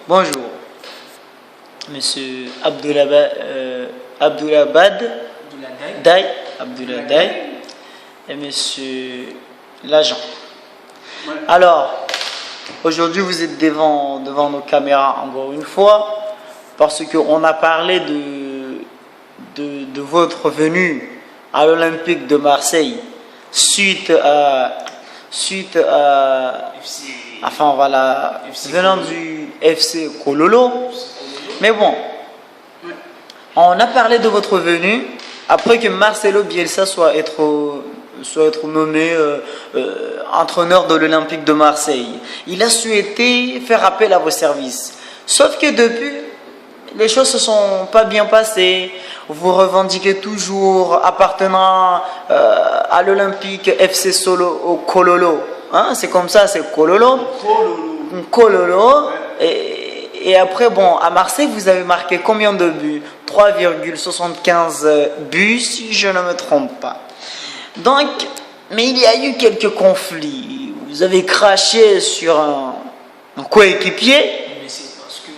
Bonjour, Monsieur Abdoulabad Day, Abdoullah Day et Monsieur l'agent. Ouais. Alors, aujourd'hui vous êtes devant nos caméras encore une fois parce qu'on a parlé de votre venue à l'Olympique de Marseille suite à enfin voilà, venant du FC Kololo. Mais bon, on a parlé de votre venue après que Marcelo Bielsa soit nommé entraîneur de l'Olympique de Marseille. Il a souhaité faire appel à vos services. Sauf que depuis, les choses ne se sont pas bien passées. Vous revendiquez toujours appartenant à l'Olympique FC Kololo. Hein, c'est comme ça, c'est Kololo. Kololo. Et après, bon, à Marseille, vous avez marqué combien de buts? 3,75 buts, si je ne me trompe pas. Donc, mais il y a eu quelques conflits. Vous avez craché sur un coéquipier. Mais c'est parce que...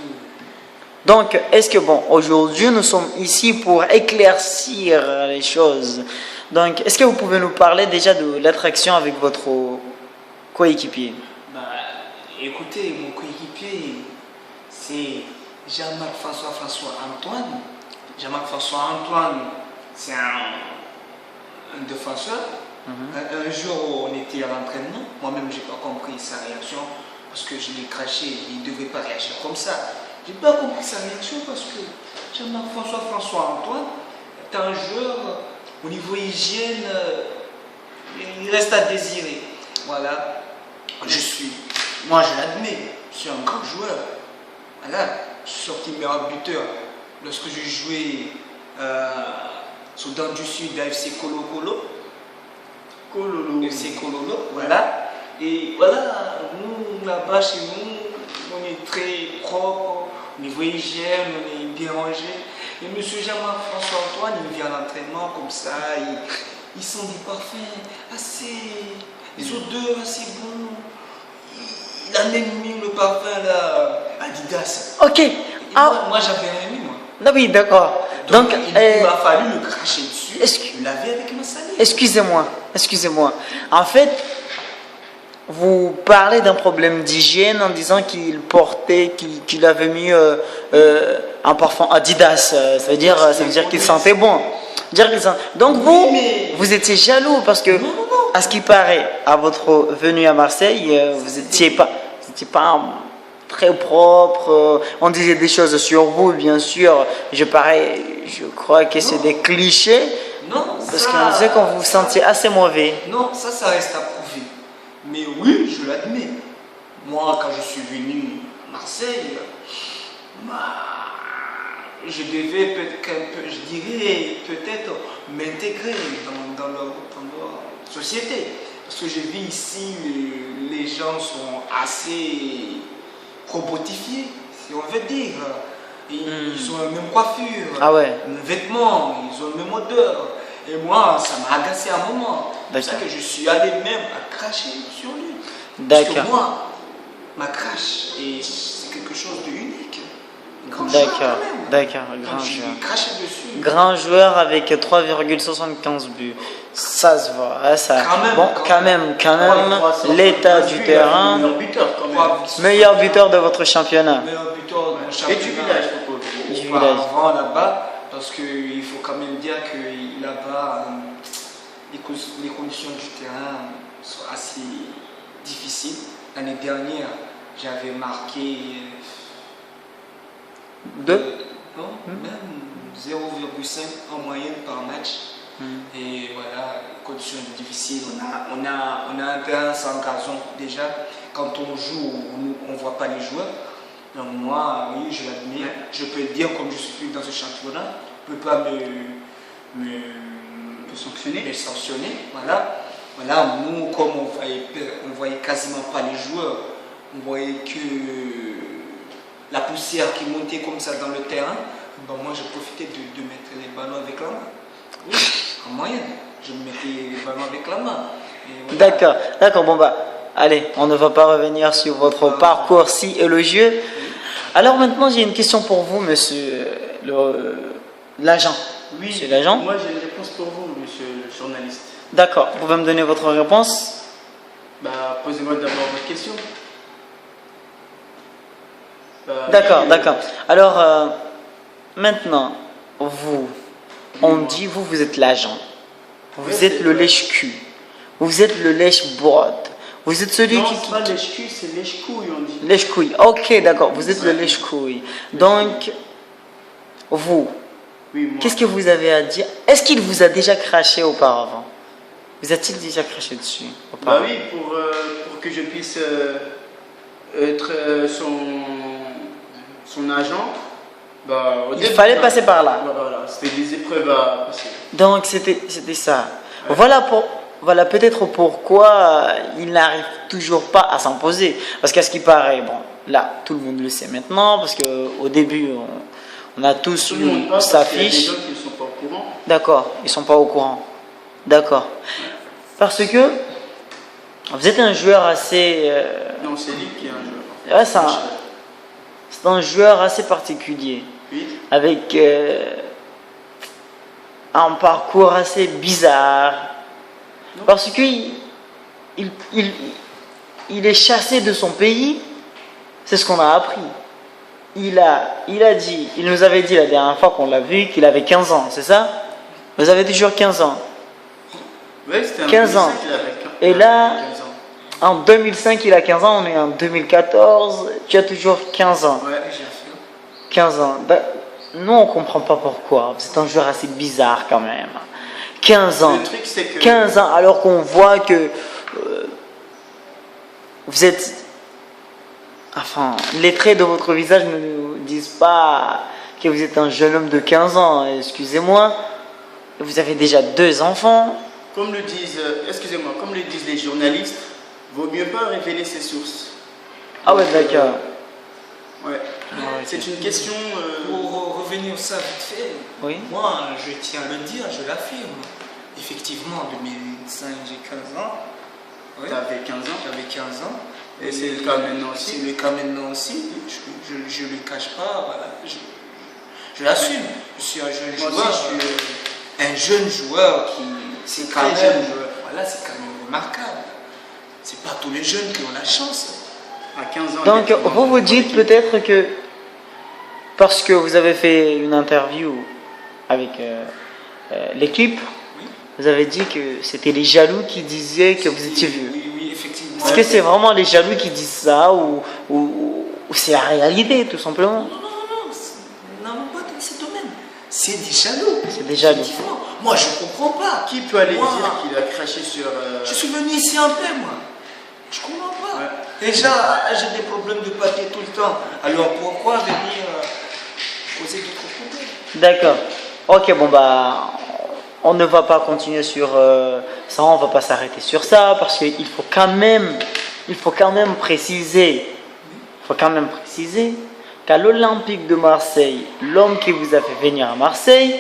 Donc, est-ce que, bon, aujourd'hui, nous sommes ici pour éclaircir les choses. Donc, est-ce que vous pouvez nous parler déjà de l'attraction avec votre coéquipier? Bah, écoutez, mon coéquipier, c'est Jean-Marc François Antoine. Jean-Marc François Antoine, c'est un défenseur. Un jour, on était à l'entraînement. Moi-même, je n'ai pas compris sa réaction parce que je l'ai craché. Il ne devait pas réagir comme ça. Je n'ai pas compris sa réaction parce que Jean-Marc François Antoine est un joueur au niveau hygiène, il reste à désirer. Voilà. Moi je l'admets, je suis un grand joueur. Voilà, je suis sorti meilleur buteur lorsque je jouais Soudan du Sud à FC Kololo. FC Kololo, voilà. Et voilà, nous là-bas chez nous, on est très propre, au niveau hygiène, on est bien rangé. Et M. Jean-Marc François Antoine, il vient à l'entraînement comme ça, il sent des parfums des odeurs assez bonnes. Il a même mis le parfum là, Adidas. Ok. Moi j'avais rien mis, moi. Non, oui, d'accord. Donc, il m'a fallu le cracher dessus. Je l'avais avec ma salive. Excusez-moi. En fait, vous parlez d'un problème d'hygiène en disant qu'il avait mis un parfum Adidas. Ça veut dire qu'il sentait bon. Donc vous étiez jaloux parce que, à ce qui paraît, à votre venue à Marseille, vous n'étiez pas très propre. On disait des choses sur vous, bien sûr. Je crois que c'est des clichés. Non, parce qu'on disait qu'on vous sentiez assez mauvais. Non, ça reste à prouver. Mais oui, je l'admets. Moi, quand je suis venu à Marseille, je devais peut-être m'intégrer dans leur société. Parce que je vis ici, les gens sont assez robotifiés, si on veut dire. Ils ont la même coiffure, même vêtements, ils ont le même odeur. Et moi, ça m'a agacé à un moment. C'est pour ça que je suis allé même à cracher sur lui. Parce que moi, ma crache, c'est quelque chose de unique. D'accord, grand joueur. Grand joueur avec 3,75 buts. Ça se voit. Ça. Quand même, l'état du terrain. Meilleur buteur de votre championnat. Meilleur buteur de mon championnat. Et du village. Avant là-bas, parce qu'il faut quand même dire que là-bas, les conditions du terrain sont assez difficiles. L'année dernière, j'avais marqué même 0,5 en moyenne par match. Et voilà, conditions difficiles. On a un terrain sans gazon déjà. Quand on joue, on ne voit pas les joueurs. Donc moi, oui, je l'admets. Je peux le dire, comme je suis plus dans ce championnat, je ne peux pas me sanctionner. Voilà, nous, comme on voyait quasiment pas les joueurs, on voyait que la poussière qui montait comme ça dans le terrain. Bon, moi, je profitais de mettre les ballons avec la main. Oui, en moyenne, je mettais les ballons avec la main. Voilà. D'accord. Bon, allez, on ne va pas revenir sur votre parcours si élogieux. Alors maintenant, j'ai une question pour vous, monsieur l'agent. Oui, Monsieur l'agent. moi j'ai une réponse pour vous, monsieur le journaliste. D'accord, vous pouvez me donner votre réponse? Bah, posez-moi d'abord votre question. D'accord, oui, d'accord. Alors, maintenant, vous, on dit, vous êtes l'agent. Vous Oui, êtes c'est le vrai. lèche-cul. Vous êtes le lèche-brode. Vous êtes celui Non, qui... c'est pas lèche-cul, c'est lèche-couille, on dit. Lèche-couille. Ok, d'accord, vous êtes le Ouais. lèche-couille. Donc, vous, Oui, moi. qu'est-ce que vous avez à dire? Est-ce qu'il vous a déjà craché auparavant? Vous a-t-il déjà craché dessus Bah auparavant? oui, pour que je puisse être son agent, bah, au Il début, fallait passer par là. Voilà, c'était des épreuves à passer. Donc c'était ça. Ouais. Voilà peut-être pourquoi il n'arrive toujours pas à s'imposer. Parce qu'à ce qui paraît, bon, là, tout le monde le sait maintenant, parce qu'au début, on a tous Tout le lu monde passe sa parce qu'il y a des fiche. gens qui ne sont pas au courant. D'accord, ils sont pas au courant. D'accord. Parce que vous êtes un joueur assez... Non, c'est lui qui est un joueur. ouais, c'est un joueur assez particulier. Oui, Avec un parcours assez bizarre. Non. Parce qu'il il est chassé de son pays, c'est ce qu'on a appris. Il nous avait dit la dernière fois qu'on l'a vu qu'il avait 15 ans, c'est ça? Vous avez toujours 15 ans. ouais, c'était un 15 ans. qu'il avait Et là, 15 ans. En 2005, il a 15 ans, on est en 2014, tu as toujours 15 ans. Ouais, 15 ans. Ben, nous, on comprend pas pourquoi. C'est un joueur assez bizarre quand même. 15 ans. Le truc, c'est que. 15 ans, alors qu'on voit que vous êtes... Enfin, les traits de votre visage ne nous disent pas que vous êtes un jeune homme de 15 ans. Excusez-moi. Vous avez déjà 2 enfants. Comme le disent, excusez-moi, comme le disent les journalistes, vaut mieux pas révéler ses sources. Ah ouais, d'accord. Ouais. C'est une question. Pour revenir à ça vite fait, Oui. moi je tiens à le dire, je l'affirme. Effectivement, en 2005, j'ai 15 ans. Oui. T'avais 15 ans. J'avais 15 ans. Et c'est le cas maintenant aussi. C'est le cas maintenant aussi. Je ne le cache pas. Voilà. Je l'assume. Je suis un jeune Moi joueur. aussi, je suis. Un jeune joueur qui. C'est quand Très même. jeune joueur. Voilà, c'est quand même remarquable. C'est pas tous les jeunes qui ont la chance. À 15 ans. Donc, d'être dans vous une vous dites équipe. peut-être que parce que vous avez fait une interview avec l'équipe, Oui. vous avez dit que c'était les jaloux qui disaient que vous étiez vieux. Oui, oui, effectivement. Est-ce que c'est vraiment les jaloux qui disent ça ou c'est la réalité tout simplement? Non, non, pas dans ce domaine. C'est des jaloux. C'est des jaloux. Effectivement. Moi, je comprends pas. Qui peut aller Moi, dire qu'il a craché sur. Je suis venu ici en paix, moi. Je comprends pas. Ouais. Déjà, j'ai des problèmes de papier tout le temps. Alors pourquoi venir poser d'autres problèmes? D'accord. Ok, bon bah, on ne va pas continuer sur ça, on va pas s'arrêter sur ça parce qu'il faut quand même préciser, qu'à l'Olympique de Marseille, l'homme qui vous a fait venir à Marseille,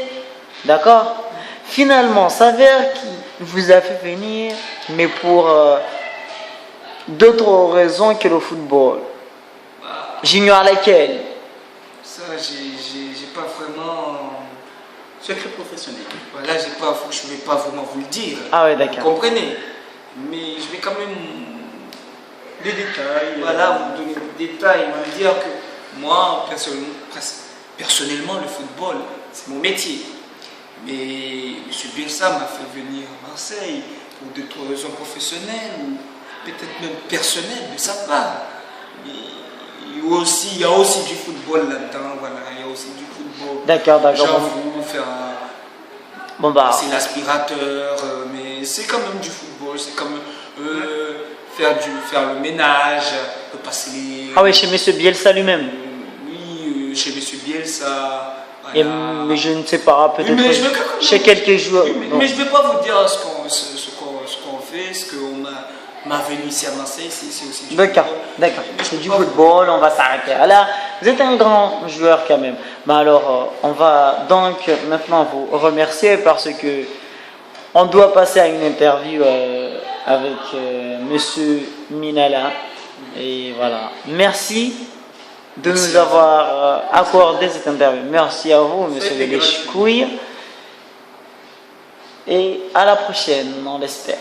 d'accord, finalement s'avère qu'il vous a fait venir, mais pour d'autres raisons que le football. J'ignore laquelle. Ça, j'ai pas vraiment. Secret professionnel. Voilà, je ne vais pas vraiment vous le dire. Ah ouais, Vous d'accord. comprenez? Mais je vais quand même. Des détails. Voilà, vous donner des détails, vous dire que moi, personnellement, le football, c'est mon métier. Mais M. Bielsa m'a fait venir à Marseille pour d'autres raisons professionnelles ou peut-être même personnelles de sa part. Mais il y a aussi du football là-dedans, voilà, il y a aussi du football. D'accord, d'accord. Genre, Bon, vous faire bon bah, c'est l'aspirateur, mais c'est quand même du football, c'est comme faire le ménage, passer les. ah oui, chez Monsieur Bielsa lui-même. Oui, chez M. Bielsa. Et, voilà. mais je ne sais pas, peut-être Mais je veux quand même- chez quelques joueurs. Oui, Non. mais je ne vais pas vous dire ce qu'on fait, ce qu'on m'a venu ici à Marseille, c'est aussi du D'accord, football. d'accord. Mais je C'est peux du pas vous- football, on va s'arrêter. Là, vous êtes un grand joueur quand même. Mais alors, on va donc maintenant vous remercier parce que on doit passer à une interview avec Monsieur Minala. Et voilà. Merci de Merci nous à avoir accordé cette interview. Merci à vous, monsieur C'était gratuit. Lelechkouille. Et à la prochaine, on l'espère.